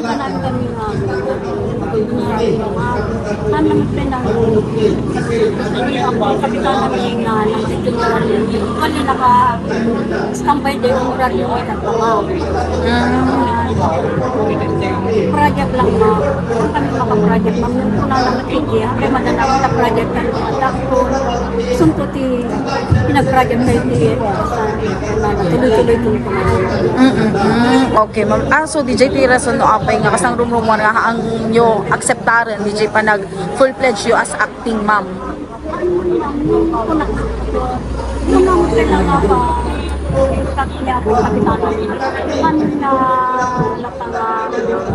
tanan kami nga. Ano naman pinang ang kapitan namin nga nakasituan. Kali naka-standby day yung radio ay nagpamaw. Project lang na. Kung kami maka-project, mamang po na naman kaya kaya mananawin na project na atak ko. Sumputi, pinag-project kayo tiye. Tuloy-tuloy itong kumain. Okay, ma'am. So DJ Tirason no apay nga kasang rumrumon nga ang nyo akseptaran DJ pa nag full pledge you as acting ma'am. Yung naman kailangan pa niya ako kapitan man na natanga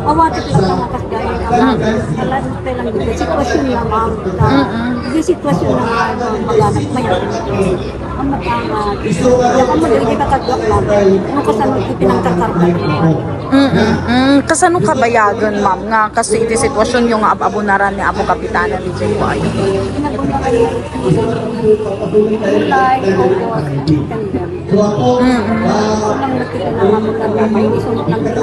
awati lang ang kasgari naman kailan kailang di sitwasyon na ma'am di sitwasyon na mag-anak mayan ang matanga ang madali kakadwak lang nung kasanod ipinangkakarga Kasano kabayagan ma'am nga kasi iti sitwasyon yung abunaran ni Apo Kapitana DJ Boy. pinabunaran like unang nakita na maganda may isunod lang niya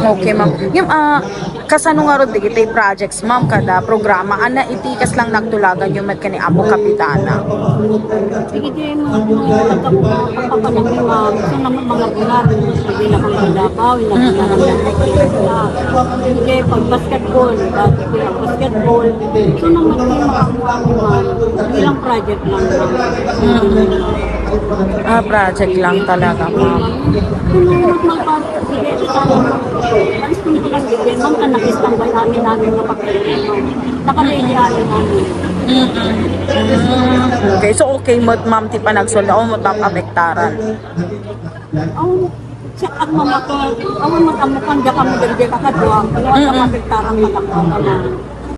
Okay ma'am. Yung kasano nga ron digitay projects ma'am kada programa ana itikas lang nagtulagan yung kani Apo Kapitana. sige din kapapalaki gusto naman mga bulat hindi na mga dapaw hindi pag basketball so naman yung makakuha ilang project lang Project lang talaga ma'am. Tulungan magpapagigay sa alis kung ito lang bigay, ma'am ka nakistambay namin na pagkakas. Naka-ready namin. Okay, so okay mo ma'am ti pa nagsulda o mo tap apektaran. Ang mama ko, awan mag-amukan, diya kami dagdag kakadwa, kaya kapapektarang matakwa ka na.